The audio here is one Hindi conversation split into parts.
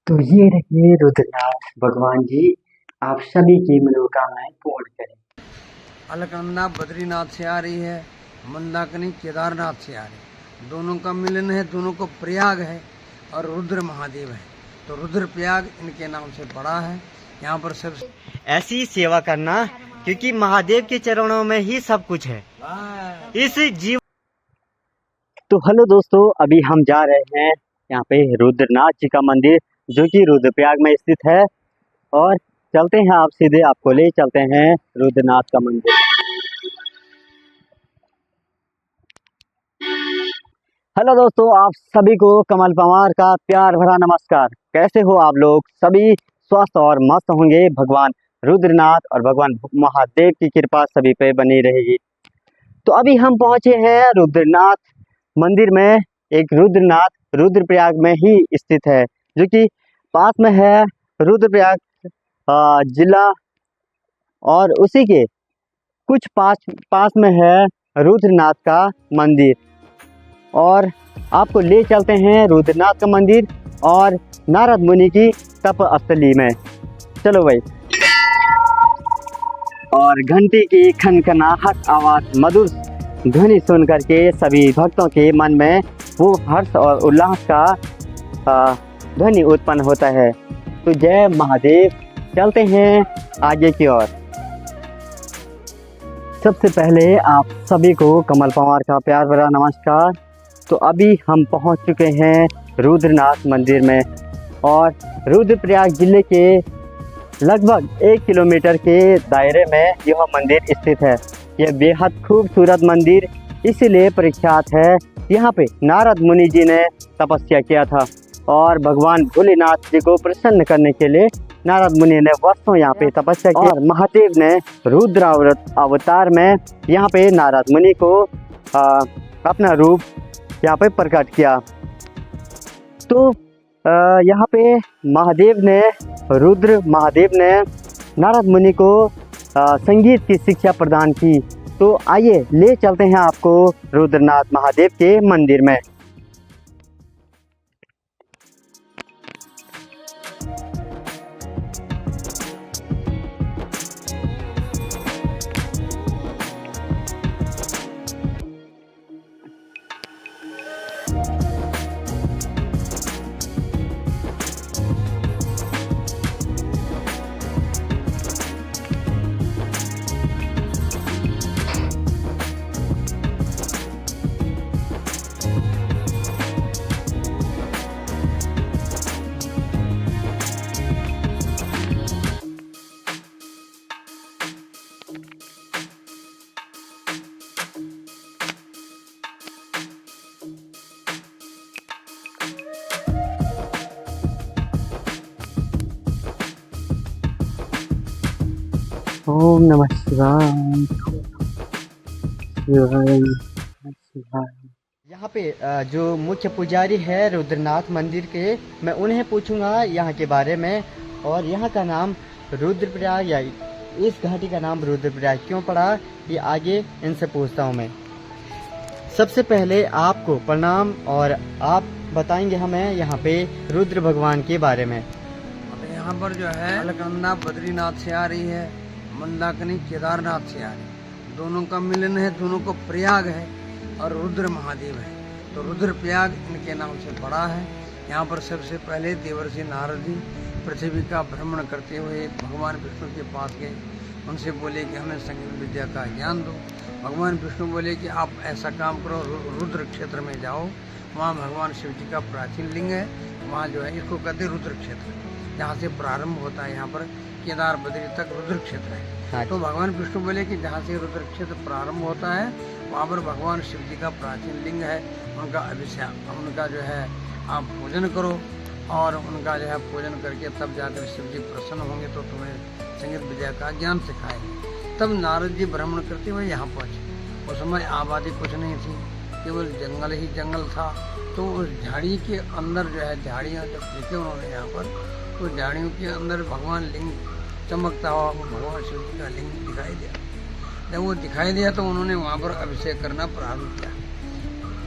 तो ये रहे रुद्रनाथ भगवान जी, आप सभी की मनोकामनाएं पूर्ण करें। अलकनंदा बद्रीनाथ से आ रही है, मंदाकिनी केदारनाथ से आ रही है। दोनों का मिलन है, दोनों को प्रयाग है और रुद्र महादेव है। तो रुद्र प्रयाग इनके नाम से पड़ा है। यहाँ पर सब ऐसी सेवा करना, क्योंकि महादेव के चरणों में ही सब कुछ है इस जीव। तो हेलो दोस्तों, अभी हम जा रहे हैं यहाँ पे रुद्रनाथ जी का मंदिर जो कि रुद्रप्रयाग में स्थित है, और चलते हैं, आप सीधे आपको ले चलते हैं रुद्रनाथ का मंदिर। हेलो दोस्तों, आप सभी को कमल पवार का प्यार भरा नमस्कार। कैसे हो आप लोग? सभी स्वस्थ और मस्त होंगे। भगवान रुद्रनाथ और भगवान महादेव की कृपा सभी पे बनी रहेगी। तो अभी हम पहुंचे हैं रुद्रनाथ मंदिर में। एक रुद्रनाथ रुद्रप्रयाग में ही स्थित है, जो कि पास में है रुद्रप्रयाग जिला, और उसी के कुछ पास में है रुद्रनाथ का मंदिर। और आपको ले चलते हैं रुद्रनाथ का मंदिर और नारद मुनि की तपस्थली में। चलो भाई। और घंटी की खनखनाहट आवाज, मधुर ध्वनि सुन करके सभी भक्तों के मन में वो हर्ष और उल्लास का ध्वनि उत्पन्न होता है। तो जय महादेव, चलते हैं आगे की ओर। सबसे पहले आप सभी को कमल पवार का प्यार भरा नमस्कार। तो अभी हम पहुंच चुके हैं रुद्रनाथ मंदिर में, और रुद्रप्रयाग जिले के लगभग 1 किलोमीटर के दायरे में यह मंदिर स्थित है। यह बेहद खूबसूरत मंदिर इसीलिए प्रख्यात है। यहाँ पे नारद मुनि जी ने तपस्या किया था, और भगवान भोलेनाथ जी को प्रसन्न करने के लिए नारद मुनि ने वर्षों यहाँ पे तपस्या की, और महादेव ने रुद्र अवतार में यहाँ पे नारद मुनि को अपना रूप यहाँ पे प्रकट किया। तो यहाँ पे रुद्र महादेव ने नारद मुनि को संगीत की शिक्षा प्रदान की। तो आइए ले चलते हैं आपको रुद्रनाथ महादेव के मंदिर में। ओम नमः शिवाय। यहाँ पे जो मुख्य पुजारी है रुद्रनाथ मंदिर के, मैं उन्हें पूछूंगा यहाँ के बारे में, और यहाँ का नाम रुद्रप्रयाग या इस घाटी का नाम रुद्रप्रयाग क्यों पड़ा, ये आगे इनसे पूछता हूँ मैं। सबसे पहले आपको प्रणाम, और आप बताएंगे हमें यहाँ पे रुद्र भगवान के बारे में। यहाँ पर जो है अलकनंदा बद्रीनाथ से आ रही है, मंदाकिनी केदारनाथ से आ रही है। दोनों का मिलन है, दोनों को प्रयाग है और रुद्र महादेव है। तो रुद्र प्रयाग इनके नाम से पड़ा है। यहाँ पर सबसे पहले देवर्षि नारद जी पृथ्वी का भ्रमण करते हुए भगवान विष्णु के पास गए। उनसे बोले कि हमें संगीत विद्या का ज्ञान दो। भगवान विष्णु बोले कि आप ऐसा काम करो, रुद्र क्षेत्र में जाओ, वहाँ भगवान शिव जी का प्राचीन लिंग है। वहाँ जो है इसको कहते रुद्र क्षेत्र, जहाँ से प्रारंभ होता है। यहाँ पर केदार बद्री तक रुद्र क्षेत्र है। तो भगवान विष्णु बोले कि जहाँ से रुद्र क्षेत्र प्रारंभ होता है वहाँ पर भगवान शिव जी का प्राचीन लिंग है। उनका अभिषेक, उनका जो है आप पूजन करो, और उनका जो है पूजन करके तब जाकर शिव जी प्रसन्न होंगे तो तुम्हें संगीत विद्या का ज्ञान सिखाएंगे। तब नारद जी भ्रमण करते हुए यहाँ पहुँचे। उस समय आबादी कुछ नहीं थी, केवल जंगल ही जंगल था। तो उस झाड़ी के अंदर जो है, झाड़ियाँ जब देखे उन्होंने यहाँ पर, तो झाड़ियों के अंदर भगवान लिंग चमकता हुआ भगवान शिव जी का लिंग दिखाई दिया। जब वो दिखाई दिया तो उन्होंने वहाँ पर अभिषेक करना प्रारंभ किया।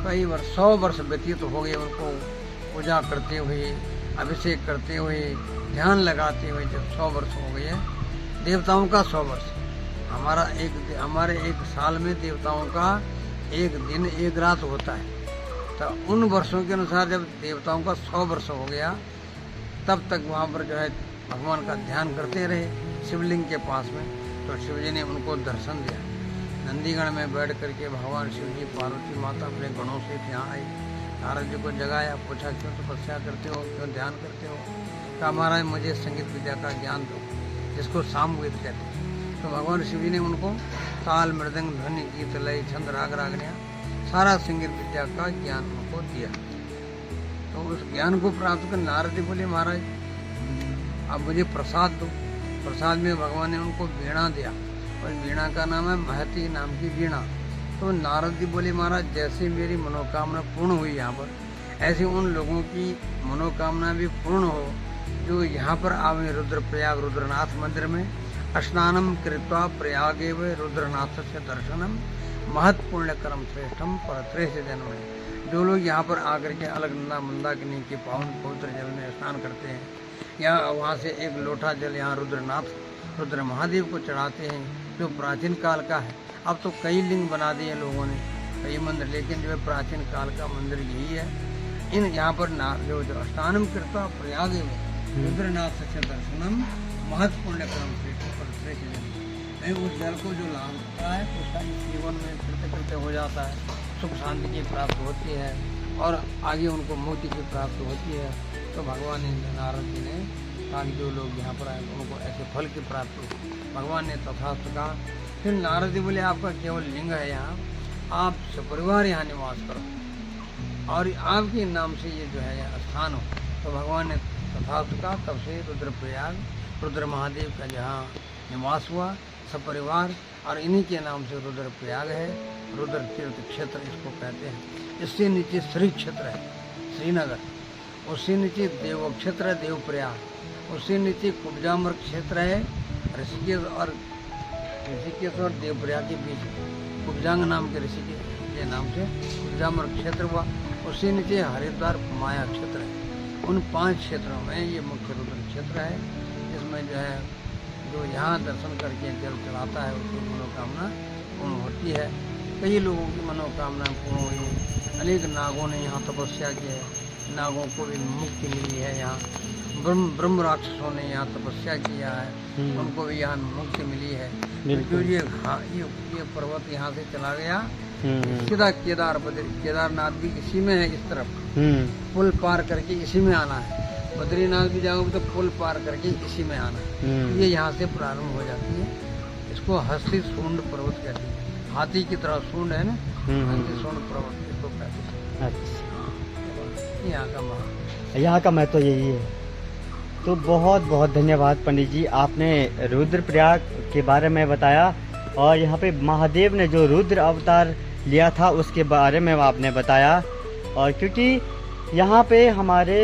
कई वर्ष 100 वर्ष व्यतीत हो गए उनको पूजा करते हुए, अभिषेक करते हुए ध्यान लगाते हुए जब 100 वर्ष हो गए, देवताओं का 100 वर्ष, हमारे एक साल में देवताओं का एक दिन एक रात होता है। तो उन वर्षों के अनुसार जब देवताओं का 100 वर्ष हो गया, तब तक वहाँ पर जो है भगवान का ध्यान करते रहे शिवलिंग के पास में। तो शिव जी ने उनको दर्शन दिया। नंदीगण में बैठ करके भगवान शिव जी पार्वती माता अपने गणों से यहाँ आई, नारद जी को जगाया, पूछा क्यों तपस्या करते हो, क्यों ध्यान करते हो? कहा महाराज मुझे संगीत विद्या का ज्ञान दो, जिसको सामवेद कहते हैं। तो भगवान शिव जी ने उनको ताल, मृदंग, ध्वनि, गीत, लय, छंद, राग, रागनियाँ, सारा संगीत विद्या का ज्ञान उनको दिया। तो उस ज्ञान को प्राप्त कर नारद जी बोले महाराज अब मुझे प्रसाद दो। प्रसाद में भगवान ने उनको वीणा दिया, और वीणा का नाम है महती नाम की वीणा। तो नारद जी बोले महाराज जैसे मेरी मनोकामना पूर्ण हुई यहाँ पर, ऐसे उन लोगों की मनोकामना भी पूर्ण हो जो यहाँ पर आवे रुद्रप्रयाग रुद्रनाथ मंदिर में स्नानम कृत्वा प्रयागे व रुद्रनाथ से दर्शनम महत् पुण्य कर्म श्रेष्ठम परत्रे से जन्म। जो लोग यहाँ पर आकर के अलकनंदा मंदाकिनी के पावन पवित्र जल में स्नान करते हैं, या वहाँ से एक लोटा जल यहाँ रुद्रनाथ रुद्र महादेव को चढ़ाते हैं, जो प्राचीन काल का है। अब तो कई लिंग बना दिए लोगों ने, कई मंदिर, लेकिन जो है प्राचीन काल का मंदिर यही है। इन यहाँ पर जो स्नानम कृत्वा प्रयागे में रुद्रनाथ से दर्शनम महत् पुण्य कर्म श्रेष्ठ। उस जल को जो लाता है उसका जीवन में करते करते हो जाता है, सुख शांति की प्राप्त होती है और आगे उनको मुक्ति की प्राप्त होती है। तो भगवान ने नारद जी ने कहा जो लोग यहाँ पर आए उनको ऐसे फल की प्राप्ति, भगवान ने तथास्तु कहा। फिर नारद जी बोले आपका केवल लिंग है यहाँ, आप सपरिवार यहाँ निवास करो और आपके नाम से ये जो है यहाँ स्थान हो। तो भगवान ने तथास्तु कहा। तब से रुद्रप्रयाग रुद्र महादेव का जहाँ निवास हुआ सपरिवार, और इन्हीं के नाम से रुद्रप्रयाग है। रुद्र तीर्थ क्षेत्र इसको कहते हैं। इससे नीचे श्री क्षेत्र है श्रीनगर, उससे नीचे देव क्षेत्र है देवप्रयाग, उससे नीचे कुब्जामर क्षेत्र है ऋषिकेश और देवप्रयाग के बीच कुब्जांग नाम के ऋषिकेश के नाम से कुब्जामर क्षेत्र हुआ। उससे नीचे हरिद्वार माया क्षेत्र है। उन 5 क्षेत्रों में ये मुख्य रुद्र क्षेत्र है, जिसमें जो है जो यहाँ दर्शन करके जल चढ़ाता है उसकी मनोकामना पूर्ण होती है। कई लोगों की मनोकामना पूर्ण हुई है। अनेक नागों ने यहाँ तपस्या की है, नागों को भी मुक्ति मिली है। यहाँ ब्रह्म राक्षसों ने यहाँ तपस्या किया है, उनको भी यहाँ मुक्ति मिली है। जो ये पर्वत यहाँ से चला गया सीधा केदारनाथ भी इसी में है। इस तरफ पुल पार करके इसी में आना है। बद्रीनाथ भी जाओगे तो पुल पार करके इसी में आना है। ये यहाँ से प्रारंभ हो जाती है। इसको हस्ती सूंड पर्वत कहते हैं। हाथी की तरह सूंड है ना, हस्ती सूंड पर्वत इसको कहते हैं। अच्छा, यहाँ का महत्व यही है। तो बहुत बहुत धन्यवाद पंडित जी, आपने रुद्रप्रयाग के बारे में बताया और यहाँ पे महादेव ने जो रुद्र अवतार लिया था उसके बारे में आपने बताया। और क्योंकि यहाँ पे हमारे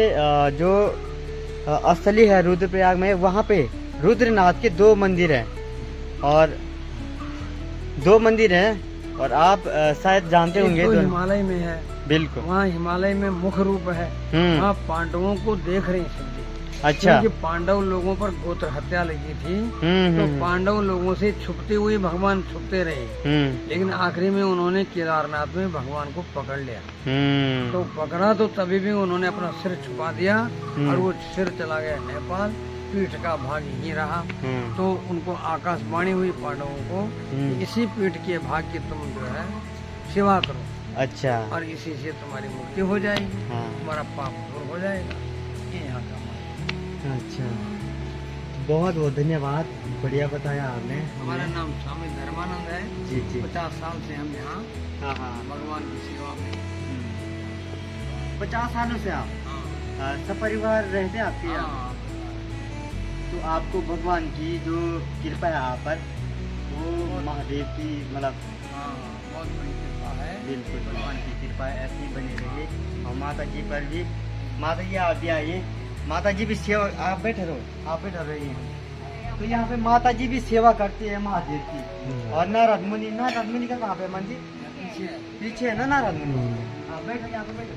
जो स्थली है रुद्रप्रयाग में, वहाँ पे रुद्रनाथ के 2 मंदिर हैं और आप शायद जानते होंगे। तो हिमालय में है, बिल्कुल वहाँ हिमालय में मुख्य रूप है। वहाँ पांडवों को देख रहे हैं। अच्छा, क्योंकि पांडव लोगों पर गोत्र हत्या लगी थी, तो पांडव लोगों से छुपते हुए भगवान छुपते रहे, लेकिन आखिरी में उन्होंने केदारनाथ में भगवान को पकड़ लिया। तो पकड़ा तो तभी भी उन्होंने अपना सिर छुपा दिया और वो सिर चला गया नेपाल, पीठ का भाग यही रहा। तो उनको आकाशवाणी हुई पांडवों को, इसी पीठ के भाग की तुम जो है सेवा करो। अच्छा, और इसी से तुम्हारी मुक्ति हो जाएगी, तुम्हारा पाप दूर हो जाएगा। ये यहाँ का। अच्छा, बहुत बहुत धन्यवाद, बढ़िया बताया आपने। हमारा नाम स्वामी धर्मानंद है जी जी। 50 साल से हम यहाँ भगवान की सेवा में। 50 सालों से आप सपरिवार रहते हैं आपके यहाँ? तो आपको भगवान की जो कृपा है आप पर, वो महादेव की मतलब बहुत बड़ी कृपा है। बिल्कुल, भगवान की कृपा ऐसी बनी रही। और माता जी पर भी, माता जी आप भी आइए, माता जी भी सेवा, आप बैठे रहिए। तो यहाँ पे माता जी भी सेवा करती है महादेव की। और नारद मुनि का कहाँ पे मंदिर? पीछे है ना नारद मुनि। आप बैठो, यहाँ पे बैठो।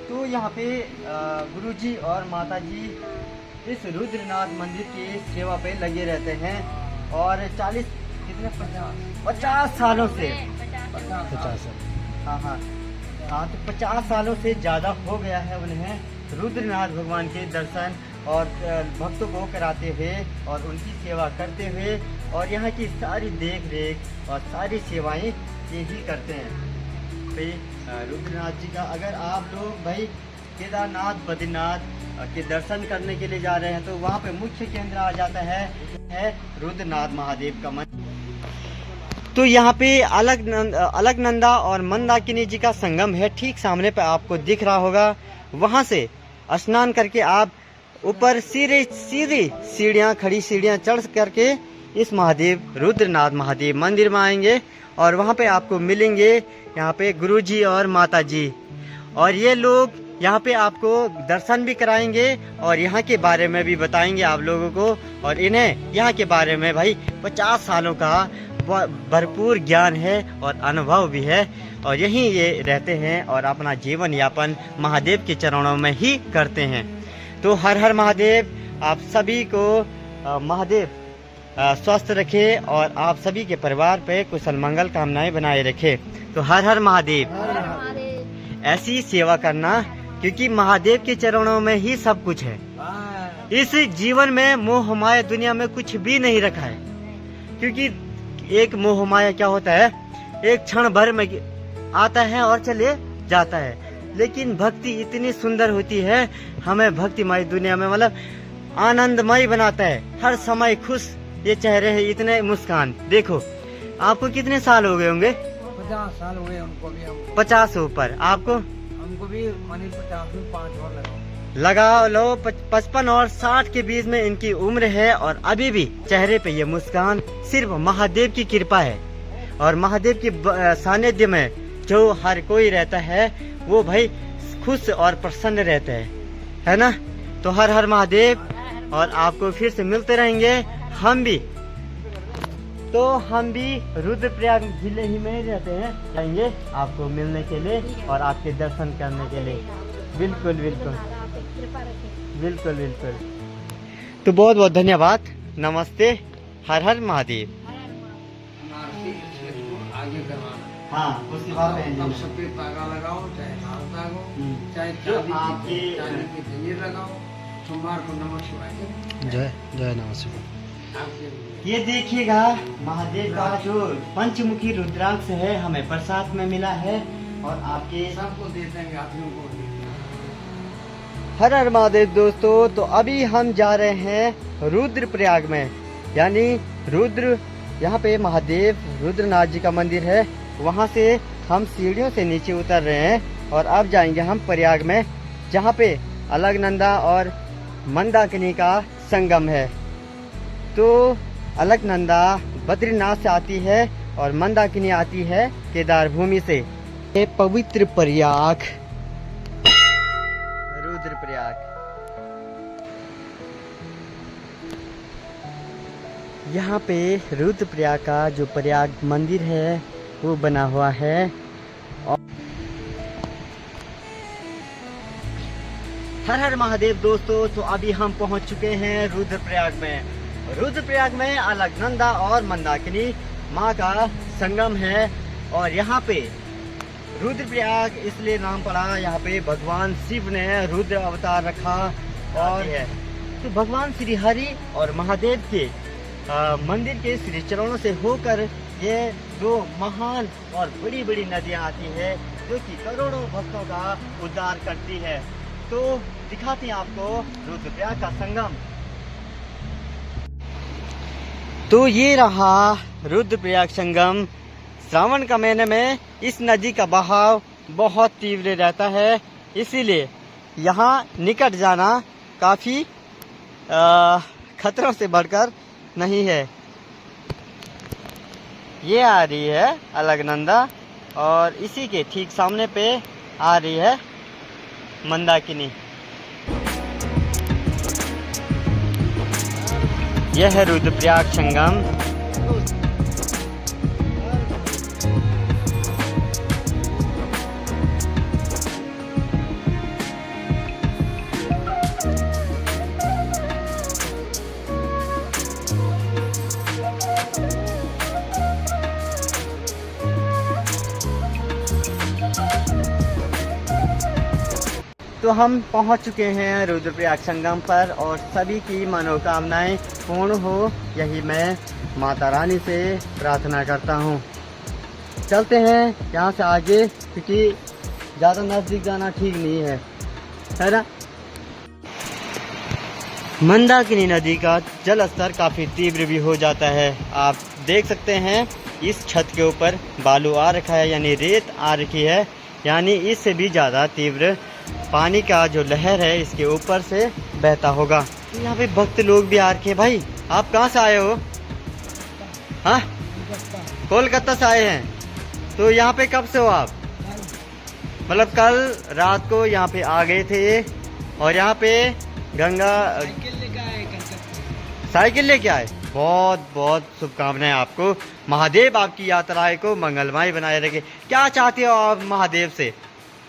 तो यहाँ पे गुरुजी और माताजी इस रुद्रनाथ मंदिर की सेवा पे लगे रहते हैं और 50 सालों से 50 हाँ तो 50 सालों से ज़्यादा हो गया है उन्हें रुद्रनाथ भगवान के दर्शन और भक्तों को कराते हुए और उनकी सेवा करते हुए और यहाँ की सारी देख रेख और सारी सेवाएं ये ही करते हैं। भाई रुद्रनाथ जी का अगर आप लोग भाई केदारनाथ बद्रीनाथ के दर्शन करने के लिए जा रहे हैं तो वहाँ पे मुख्य केंद्र आ जाता है रुद्रनाथ महादेव का मंदिर। तो यहाँ पे अलकनंदा और मंदाकिनी जी का संगम है, ठीक सामने पे आपको दिख रहा होगा। वहाँ से स्नान करके आप ऊपर सीधे सीढ़ियाँ खड़ी सीढ़ियाँ चढ़ करके इस महादेव रुद्रनाथ महादेव मंदिर में आएंगे और वहाँ पे आपको मिलेंगे यहाँ पे गुरुजी और माताजी, और ये लोग यहाँ पे आपको दर्शन भी कराएंगे और यहाँ के बारे में भी बताएंगे आप लोगों को, और इन्हें यहाँ के बारे में भाई 50 सालों का भरपूर ज्ञान है और अनुभव भी है, और यहीं ये रहते हैं और अपना जीवन यापन महादेव के चरणों में ही करते हैं। तो हर हर महादेव, आप सभी को महादेव स्वस्थ रखे और आप सभी के परिवार पे कुशल मंगल कामनाएं बनाए रखे। तो हर हर महादेव। ऐसी सेवा करना, क्योंकि महादेव के चरणों में ही सब कुछ है। इस जीवन में मोह माया दुनिया में कुछ भी नहीं रखा है, क्योंकि एक मोह माया क्या होता है, एक क्षण भर में आता है और चले जाता है, लेकिन भक्ति इतनी सुंदर होती है, हमें भक्तिमय दुनिया में मतलब आनंदमय बनाता है। हर समय खुश ये चेहरे हैं, इतने मुस्कान। देखो आपको कितने साल हो गए होंगे? 50 साल हुए उनको भी। 50 ऊपर। आपको? हमको भी मानी 50 में 5 और लगा लो 55 और 60 के बीच में इनकी उम्र है, और अभी भी चेहरे पे ये मुस्कान सिर्फ महादेव की कृपा है। और महादेव की सानिध्य में जो हर कोई रहता है वो भाई खुश और प्रसन्न रहते हैं, है ना। तो हर हर महादेव, और आपको फिर से मिलते रहेंगे हम भी। तो हम भी रुद्रप्रयाग जिले ही में रहते हैं, जाएंगे आपको मिलने के लिए और आपके दर्शन करने के लिए। बिल्कुल बिल्कुल बिल्कुल बिल्कुल। तो बहुत बहुत धन्यवाद, नमस्ते, हर हर महादेव। आगे करवाना। हाँ, उसके बाद तब सफेद धागा लगाओ, चाहे लाल धागा, चाहे चांदी की जंजीर लगाओ। सोमवार को नमः शिवाय। जय नमः शिवाय। ये देखिएगा महादेव का जो पंचमुखी रुद्राक्ष है, हमें प्रसाद में मिला है और आपके सबको दे देंगे, आदमियों को। हर हर महादेव दोस्तों। तो अभी हम जा रहे हैं रुद्रप्रयाग में, यानी रुद्र, यहाँ पे महादेव रुद्रनाथ जी का मंदिर है। वहाँ से हम सीढ़ियों से नीचे उतर रहे हैं और अब जाएंगे हम प्रयाग में, जहाँ पे अलकनंदा और मंदाकिनी का संगम है। तो अलकनंदा बद्रीनाथ से आती है और मंदाकिनी आती है केदार भूमि से। ये पवित्र प्रयाग, रुद्रप्रयाग। यहाँ पे रुद्रप्रयाग का जो प्रयाग मंदिर है वो बना हुआ है। और हर हर महादेव दोस्तों। तो अभी हम पहुँच चुके हैं रुद्रप्रयाग में। रुद्रप्रयाग में अलकनंदा और मंदाकिनी माँ का संगम है, और यहाँ पे रुद्रप्रयाग इसलिए नाम पड़ा, यहाँ पे भगवान शिव ने रुद्र अवतार रखा। और तो भगवान श्री हरि और महादेव के मंदिर के श्री चरणों से होकर ये दो महान और बड़ी बड़ी नदियाँ आती है, जो कि करोड़ों भक्तों का उद्धार करती है। तो दिखाते हैं आपको रुद्रप्रयाग का संगम। तो ये रहा रुद्रप्रयाग संगम। श्रावण का महीने में इस नदी का बहाव बहुत तीव्र रहता है, इसीलिए यहाँ निकट जाना काफ़ी खतरों से बढ़कर नहीं है। ये आ रही है अलकनंदा और इसी के ठीक सामने पे आ रही है मंदाकिनी। यह है रुद्रप्रयाग संगम। तो हम पहुंच चुके हैं रुद्रप्रयाग संगम पर और सभी की मनोकामनाएं पूर्ण हो, यही मैं माता रानी से प्रार्थना करता हूं। चलते हैं यहाँ से आगे, क्योंकि ज़्यादा नज़दीक जाना ठीक नहीं है ना। मंदाकिनी नदी का जल स्तर काफ़ी तीव्र भी हो जाता है। आप देख सकते हैं इस छत के ऊपर बालू आ रखा है, यानी रेत आ रखी है, यानी इससे भी ज़्यादा तीव्र पानी का जो लहर है इसके ऊपर से बहता होगा। तो यहाँ पे भक्त लोग भी आ रखे हैं। भाई आप कहाँ से आए हो? हाँ, कोलकाता से आए हैं। तो यहाँ पे कब से हो आप? मतलब कल रात को यहाँ पे आ गए थे और यहाँ पे गंगा साइकिल लेके आए। बहुत बहुत शुभकामनाएं आपको। महादेव आपकी यात्राएं को मंगलमय बनाए रखे। क्या चाहते हो आप महादेव से?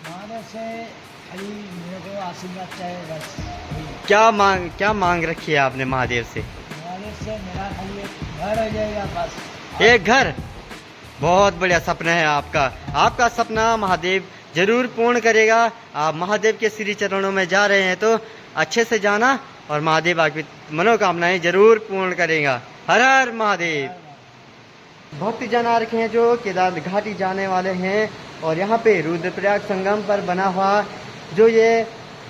महादेव से खाली मेरे को आशीर्वाद चाहिए बस। क्या मांग रखी है आपने महादेव से? महादेव से मेरा खाली एक घर हो जाएगा बस। एक घर, बहुत बढ़िया सपना है आपका। आपका सपना महादेव जरूर पूर्ण करेगा। आप महादेव के श्री चरणों में जा रहे हैं तो अच्छे से जाना और महादेव आपकी मनोकामनाएं जरूर पूर्ण करेगा। हर हर महादेव। भक्तजन आ रखे हैं जो केदार घाटी जाने वाले हैं और यहाँ पे रुद्रप्रयाग संगम पर बना हुआ जो ये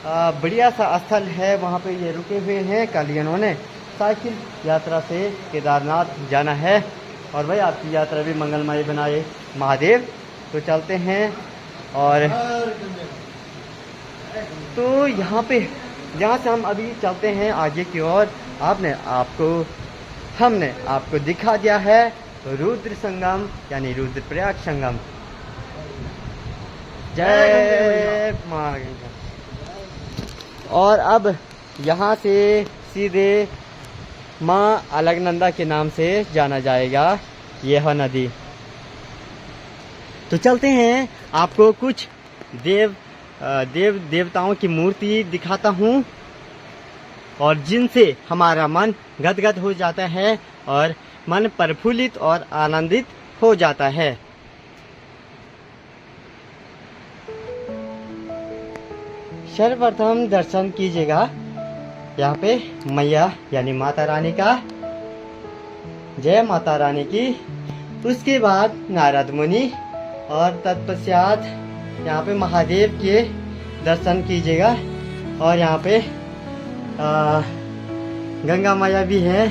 बढ़िया सा स्थल है, वहाँ पे ये रुके हुए हैं। कल इन्होंने साइकिल यात्रा से केदारनाथ जाना है और भाई आपकी यात्रा भी मंगलमय बनाए महादेव। तो चलते हैं और तो यहाँ से हम अभी चलते हैं आगे की ओर। हमने आपको दिखा दिया है रुद्र संगम यानी रुद्रप्रयाग संगम। जय मां। और अब यहाँ से सीधे माँ अलकनंदा के नाम से जाना जाएगा यह नदी। तो चलते हैं, आपको कुछ देवताओं की मूर्ति दिखाता हूँ और जिनसे हमारा मन गदगद हो जाता है और मन प्रफुल्लित और आनंदित हो जाता है। सर्वप्रथम दर्शन कीजिएगा यहाँ पे मैया यानी माता रानी का। जय माता रानी की। उसके बाद नारद मुनि और तत्पश्चात यहाँ पे महादेव के दर्शन कीजिएगा और यहाँ पे गंगा मैया भी है।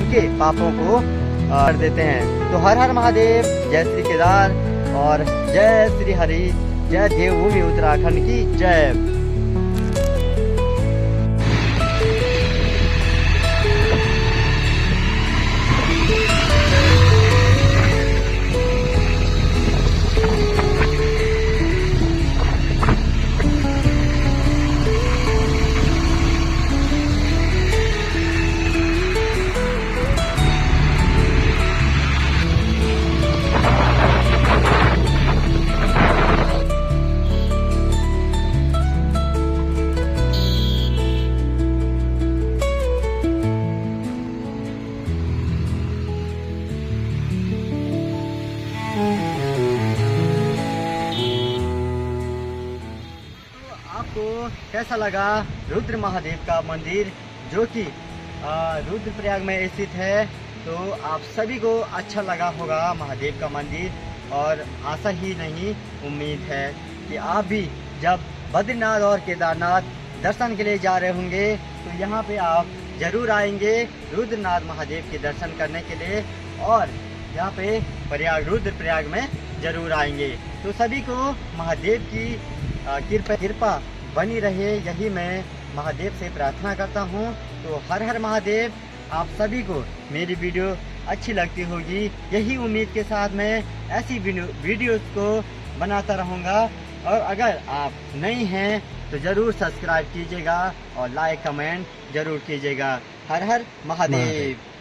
के पापों को कर देते हैं। तो हर हर महादेव, जय श्री केदार और जय श्री हरि, जय देवभूमि उत्तराखंड की जय। कैसा लगा रुद्र महादेव का मंदिर जो कि रुद्रप्रयाग में स्थित है? तो आप सभी को अच्छा लगा होगा महादेव का मंदिर, और आशा ही नहीं उम्मीद है कि आप भी जब बद्रीनाथ और केदारनाथ दर्शन के लिए जा रहे होंगे तो यहाँ पे आप जरूर आएंगे रुद्रनाथ महादेव के दर्शन करने के लिए, और यहाँ पे रुद्रप्रयाग में जरूर आएंगे। तो सभी को महादेव की कृपा बनी रहे, यही मैं महादेव से प्रार्थना करता हूँ। तो हर हर महादेव। आप सभी को मेरी वीडियो अच्छी लगती होगी। यही उम्मीद के साथ मैं ऐसी वीडियोस को बनाता रहूँगा। और अगर आप नए हैं तो ज़रूर सब्सक्राइब कीजिएगा और लाइक कमेंट ज़रूर कीजिएगा। हर हर महादेव।